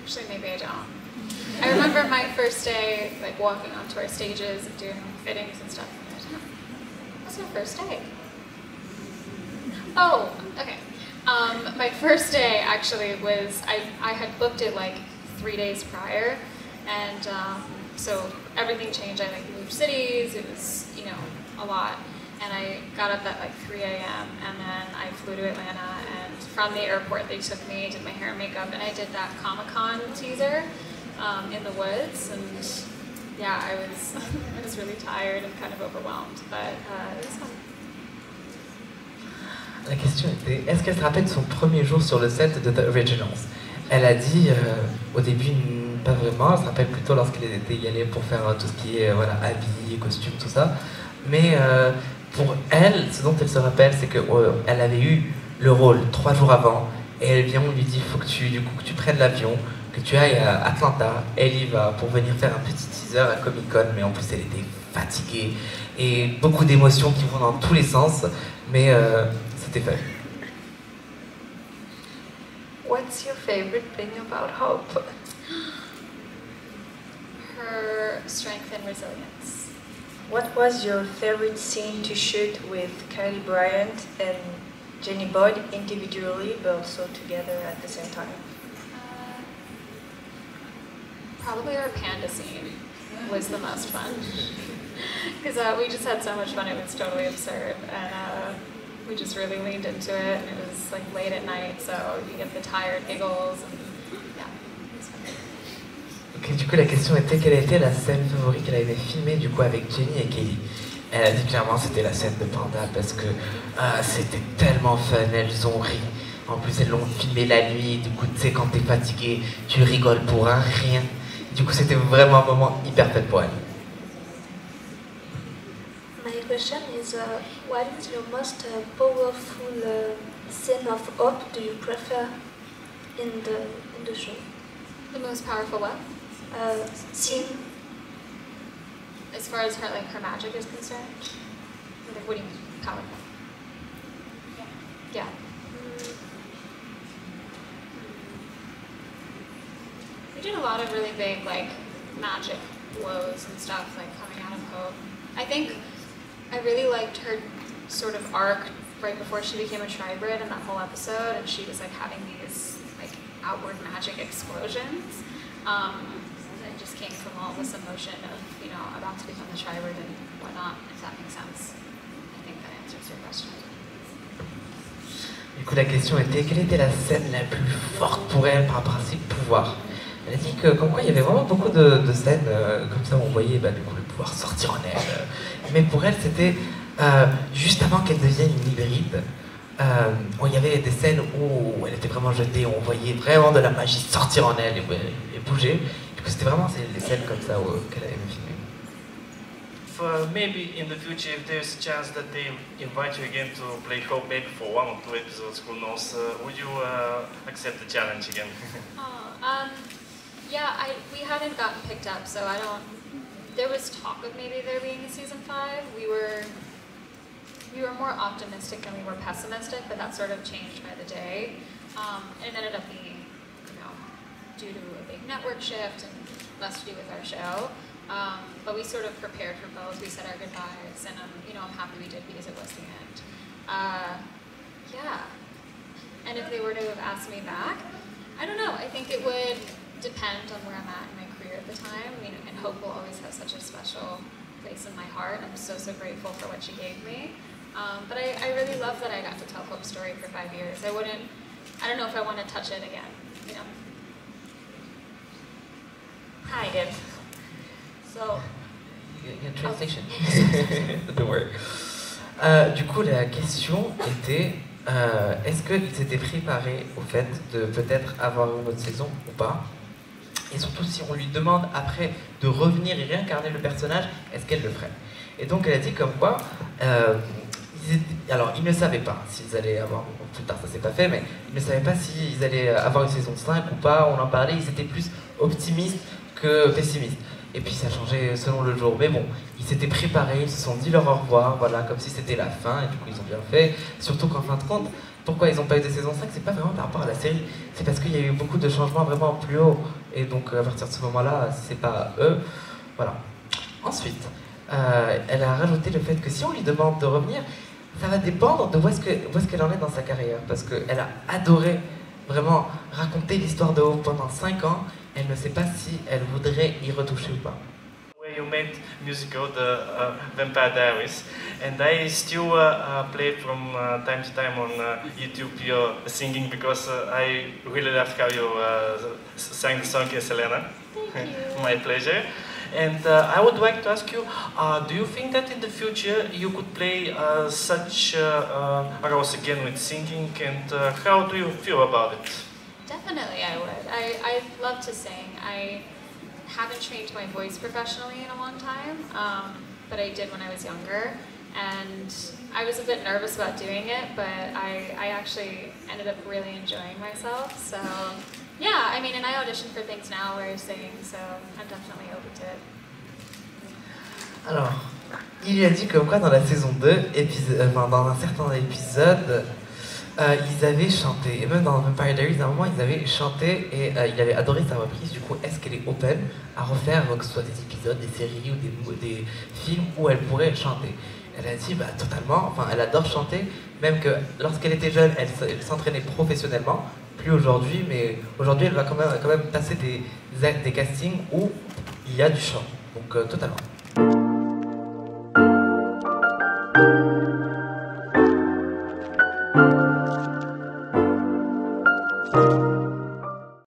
Actually, maybe I don't. I remember my first day, like walking onto our stages and doing fittings and stuff. What's my first day? Oh, okay. My first day actually was, I had booked it like 3 days prior, and so everything changed. I like moved cities, it was, you know, a lot. And I got up at like 3 a.m. and then I flew to Atlanta, and from the airport they took me, did my hair and makeup, and I did that Comic-Con teaser in the woods, and yeah, I was really tired and kind of overwhelmed, but it was fun. La question était, est-ce qu'elle se rappelle de son premier jour sur le set de The Originals? Elle a dit au début pas vraiment, elle se rappelle plutôt lorsqu'elle était y allée pour faire tout ce qui est voilà, habits, costumes, tout ça. Mais pour elle, ce dont elle se rappelle, c'est qu'elle avait eu le rôle 3 jours avant, et elle vient, on lui dit, il faut que tu prennes l'avion, que tu ailles à Atlanta. Elle y va pour venir faire un petit teaser à Comic Con, mais en plus elle était fatiguée, et beaucoup d'émotions qui vont dans tous les sens, mais c'était fait. What's your favorite thing about Hope? Her strength and resilience. What was your favorite scene to shoot with Kylie Bryant and Jenny Boyd individually, but also together at the same time? Probably our panda scene was the most fun. Because we just had so much fun, it was totally absurd. And we just really leaned into it, and it was like late at night, so you get the tired giggles, and yeah, it was fun. Okay, du coup, la question était quelle était la scène favorite qu'elle avait filmée du coup avec Jenny et Kelly. Elle a dit clairement c'était la scène de Panda parce que c'était tellement fun, elles ont ri. En plus, elles l'ont filmé la nuit, du coup, tu sais, quand t'es fatigué, tu rigoles pour un rien. Du coup, c'était vraiment un moment hyper fun pour elle. My question is, what is your most powerful scene of Hope do you prefer in the show? The most powerful what? Scene. As far as her magic is concerned? Like, what do you mean, powerful? Yeah. We did a lot of really big, like, magic blows and stuff, like, coming out of Hope. I think I really liked her sort of arc right before she became a Tribrid in that whole episode, and she was, like, having these, like, outward magic explosions. It just came from all this emotion of, you know, about to become the Tribrid and whatnot, if that makes sense. I think that answers your question. Du coup, la question était quelle était la scène la plus forte pour elle par rapport à ses pouvoirs. Elle a dit que, comme quoi, il y avait vraiment beaucoup de scènes comme ça où on voyait du coup, le pouvoir sortir en elle. Mais pour elle, c'était juste avant qu'elle devienne une hybride. Il y avait des scènes où elle était vraiment jetée, où on voyait vraiment de la magie sortir en elle et bouger. Du coup, c'était vraiment des scènes comme ça qu'elle avait filmé. Maybe in the future, if there's a chance that they invite you again to play Hope, maybe for 1 or 2 episodes, who knows, would you accept the challenge again? Yeah, we hadn't gotten picked up, so I don't. There was talk of maybe there being a season 5. We were more optimistic than we were pessimistic, but that sort of changed by the day. It ended up being, you know, due to a big network shift and less to do with our show. But we sort of prepared for both. We said our goodbyes, and you know, I'm happy we did because it was the end. Yeah. And if they were to have asked me back, I don't know. I think it would depend on where I'm at in my career at the time. You know, and Hope will always have such a special place in my heart. I'm so grateful for what she gave me. But I really love that I got to tell Hope's story for 5 years. I don't know if I want to touch it again, you know. Hi, Deb. So, Translation. Don't worry. Du coup, la question était est-ce qu'ils s'étaient préparés au fait de peut-être avoir une autre saison ou pas? Et surtout, si on lui demande après de revenir et réincarner le personnage, est-ce qu'elle le ferait? Et donc, elle a dit comme quoi, alors, ils ne savaient pas s'ils allaient avoir, plus tard ça s'est pas fait, mais ils ne savaient pas s'ils allaient avoir une saison 5 ou pas, on en parlait, ils étaient plus optimistes que pessimistes. Et puis ça changeait selon le jour, mais bon, ils s'étaient préparés, ils se sont dit leur au revoir, voilà, comme si c'était la fin, et du coup ils ont bien fait. Surtout qu'en fin de compte, pourquoi ils n'ont pas eu de saison 5, c'est pas vraiment par rapport à la série, c'est parce qu'il y a eu beaucoup de changements vraiment plus haut. Et donc à partir de ce moment-là, c'est pas eux. Voilà. Ensuite, elle a rajouté le fait que si on lui demande de revenir, ça va dépendre de où est-ce qu'elle en est dans sa carrière. Parce qu'elle a adoré vraiment raconter l'histoire de Hope pendant 5 ans. Elle ne sait pas si elle voudrait y retoucher ou pas. You made musical, the Vampire Diaries, and I still play from time to time on YouTube your singing because I really loved how you sang the song in Selena. Thank you. My pleasure. And I would like to ask you, do you think that in the future you could play such roles again with singing, and how do you feel about it? Definitely I would. I love to sing. I haven't trained my voice professionally in a long time, but I did when I was younger. And I was a bit nervous about doing it, but I actually ended up really enjoying myself. So yeah, I mean, and I audition for things now where I'm singing, so I'm definitely open to it. Alors, il lui a dit comme quoi dans la saison 2, dans un certain épisode, ils avaient chanté. Et même dans Vampire Diaries, à un moment, ils avaient chanté et il avait adoré sa reprise. Du coup, est-ce qu'elle est open à refaire que ce soit des épisodes, des séries ou des films où elle pourrait chanter? Elle a dit bah, totalement, enfin elle adore chanter, même que lorsqu'elle était jeune, elle s'entraînait professionnellement, plus aujourd'hui, mais aujourd'hui elle va quand même passer des castings où il y a du chant, donc totalement.